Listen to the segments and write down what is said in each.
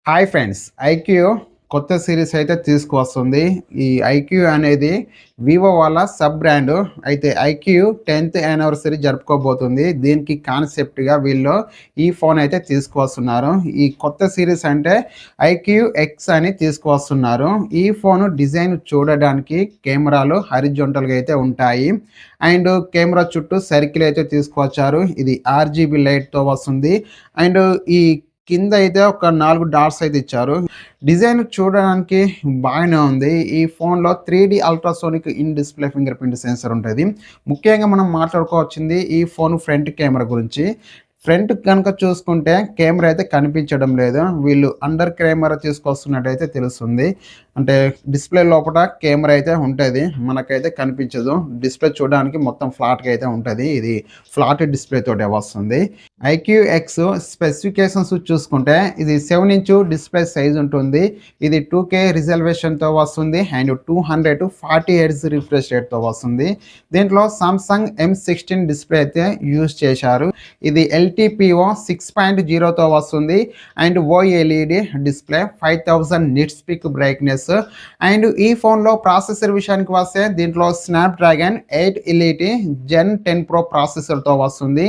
Hi friends! IQ కొత్త series అయితే తీసుకువస్తుంది. ఈ ఐక్యూ అనేది వివో వాళ్ళ సబ్ బ్రాండ్. అయితే ఐక్యూ 10th యానివర్సరీ జరుపుకోబోతుంది. దీనికి కాన్సెప్ట్‌గా వీళ్ళు ఈ ఫోన్ అయితే తీసుకువస్తున్నారు. ఈ కొత్త సీరీస్ అంటే ఐక్యూ ఎక్స్ అని తీసుకువస్తున్నారు. ఈ ఫోను డిజైన్ చూడడానికి కెమెరాలు హారిజాంటల్‌గా అయితే ఉంటాయి. అండ్ కెమెరా చుట్టూ సర్కిల్ అయితే తీసుకువచ్చారు. ఇది ఆర్‌జీబీ లైట్‌తో వస్తుంది. అండ్ ఈ కింద అయితే ఒక 4 డాట్స్ అయితే ఇచ్చారు. డిజైన్ చూడడానికి బాగానే ఉంది. ఈ ఫోన్‌లో 3D ultrasonic in display finger print censor ఉంటది. ముఖ్యంగా మనం మాట్లాడుకోవాల్సింది ఈ ఫోన్ ఫ్రంట్ కెమెరా గురించి. ఫ్రంట్ గనుక చూసుకుంటే కెమెరా అయితే కనిపించడం లేదు. వీళ్ళు అండర్ కెమెరా తీసుకొస్తున్నట్టయితే తెలుస్తుంది. అంటే డిస్‌ప్లే లోపట కెమెరా అయితే ఉంటది. మనకైతే కనిపించదు. డిస్‌ప్లే చూడడానికి మొత్తం ఫ్లాట్‌గా అయితే ఉంటది. ఇది ఫ్లాట్ డిస్‌ప్లే తోటే వస్తుంది. ఐక్యూ ఎక్స్ స్పెసిఫికేషన్స్ చూసుకుంటే ఇది 7 ఇంచ్ డిస్‌ప్లే సైజ్ ఉంటుంది. ఇది 2K రిజల్యూషన్‌తో వస్తుంది. అండ్ 240 హెర్ట్జ్ రిఫ్రెష్ రేట్‌తో వస్తుంది. దీంట్లో సామ్సంగ్ M16 డిస్‌ప్లే అయితే యూజ్ చేశారు. ఇది LTPO 6.0తో వస్తుంది. And OLED display 5000 nits peak brightness. And ఈ ఫోన్లో ప్రాసెసర్ విషయానికి వస్తే దీంట్లో స్నాప్డ్రాగన్ 8 ఎలిటీ Gen 10 Pro ప్రాసెసర్తో వస్తుంది.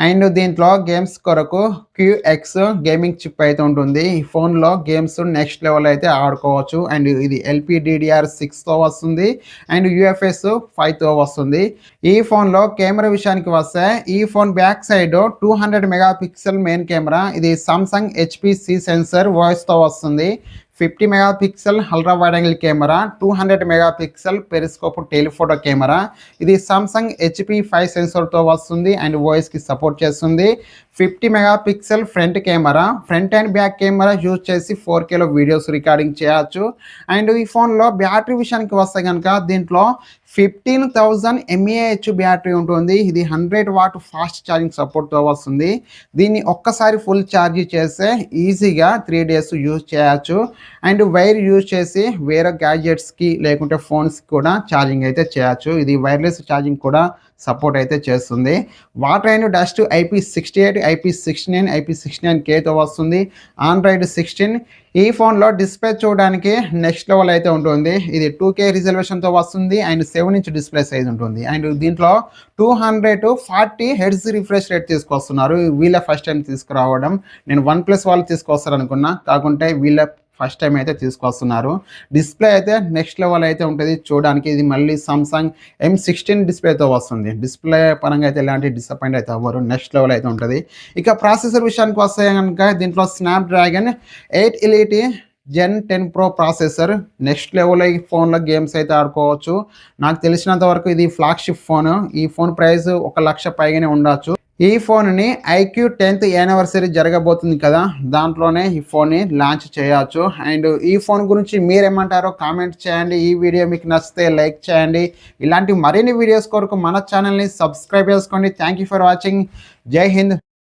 అండ్ దీంట్లో గేమ్స్ కొరకు QX గేమింగ్ చిప్ అయితే ఉంటుంది. ఈ ఫోన్లో గేమ్స్ నెక్స్ట్ లెవెల్ అయితే ఆడుకోవచ్చు. అండ్ ఇది LPDDR6తో వస్తుంది. అండ్ UFS 5తో వస్తుంది. ఈ ఫోన్లో కెమెరా విషయానికి వస్తే ఈ phone back side 200 megapixel main camera. ఇది సామ్సంగ్ HPC సెన్సర్ వాయిస్తో వస్తుంది. 50 megapixel ultra wide angle camera, 200 megapixel periscope telephoto camera. ఇది సామ్సంగ్ HP5 సెన్సర్తో వస్తుంది అండ్ వాయిస్కి సపోర్ట్ చేస్తుంది. 50 megapixel front camera, front and back camera use చేసి 4Kలో videos recording చేయొచ్చు. And ఈ ఫోన్లో battery విషయానికి వస్తే కనుక దీంట్లో 15,000 mAh బ్యాటరీ ఉంటుంది. ఇది 100 వాట్ ఫాస్ట్ ఛార్జింగ్ సపోర్ట్తో వస్తుంది. దీన్ని ఒక్కసారి ఫుల్ ఛార్జ్ చేస్తే ఈజీగా 3 డేస్ యూజ్ చేయొచ్చు. అండ్ వైర్ యూజ్ చేసి వేరే గ్యాడ్జెట్స్కి లేకుంటే ఫోన్స్కి కూడా ఛార్జింగ్ అయితే చేయొచ్చు. ఇది వైర్లెస్ ఛార్జింగ్ కూడా సపోర్ట్ అయితే చేస్తుంది. Water and dust IP68, IP69, IP69Kతో వస్తుంది. ఆండ్రాయిడ్ 16. ఈ ఫోన్లో డిస్ప్లే చూడడానికి నెక్స్ట్ లెవెల్ అయితే ఉంటుంది. ఇది 2K రిజల్యూషన్తో వస్తుంది అండ్ 7 ఇంచ్ డిస్ప్లే సైజ్ ఉంటుంది. అండ్ దీంట్లో 240 హెర్ట్జ్ రిఫ్రెష్ రేట్ తీసుకొస్తున్నారు. వీళ్ళ ఫస్ట్ టైం తీసుకురావడం. నేను OnePlus వాళ్ళు తీసుకొస్తారు అనుకున్నా, కాకుంటే వీళ్ళ ఫస్ట్ టైం అయితే తీసుకొస్తున్నారు. డిస్ప్లే అయితే నెక్స్ట్ లెవెల్ అయితే ఉంటుంది చూడడానికి. ఇది మళ్ళీ సామ్సంగ్ M16 డిస్ప్లేతో వస్తుంది. డిస్ప్లే పరంగా అయితే ఎలాంటి డిసప్పాయింట్ అయితే అవ్వరు. నెక్స్ట్ లెవెల్ అయితే ఉంటుంది. ఇక ప్రాసెసర్ విషయానికి వస్తే కనుక దీంట్లో Snapdragon 8 ఎలిటీ Gen 10 Pro processor. Next level ఈ ఫోన్లో గేమ్స్ అయితే ఆడుకోవచ్చు. నాకు తెలిసినంత వరకు ఇది ఫ్లాగ్షిప్ ఫోన్. ఈ ఫోన్ ప్రైస్ 1 లక్ష పైగానే ఉండొచ్చు. ఈ ఫోన్ని ఐక్యూ 10th యానివర్సరీ జరగబోతుంది కదా, దాంట్లోనే ఈ ఫోన్ని లాంచ్ చేయొచ్చు. అండ్ ఈ ఫోన్ గురించి మీరేమంటారో కామెంట్ చేయండి. ఈ వీడియో మీకు నచ్చితే లైక్ చేయండి. ఇలాంటి మరిన్ని వీడియోస్ కొరకు మన ఛానల్ని సబ్స్క్రైబ్ చేసుకోండి. Thank you for watching. జై హింద్.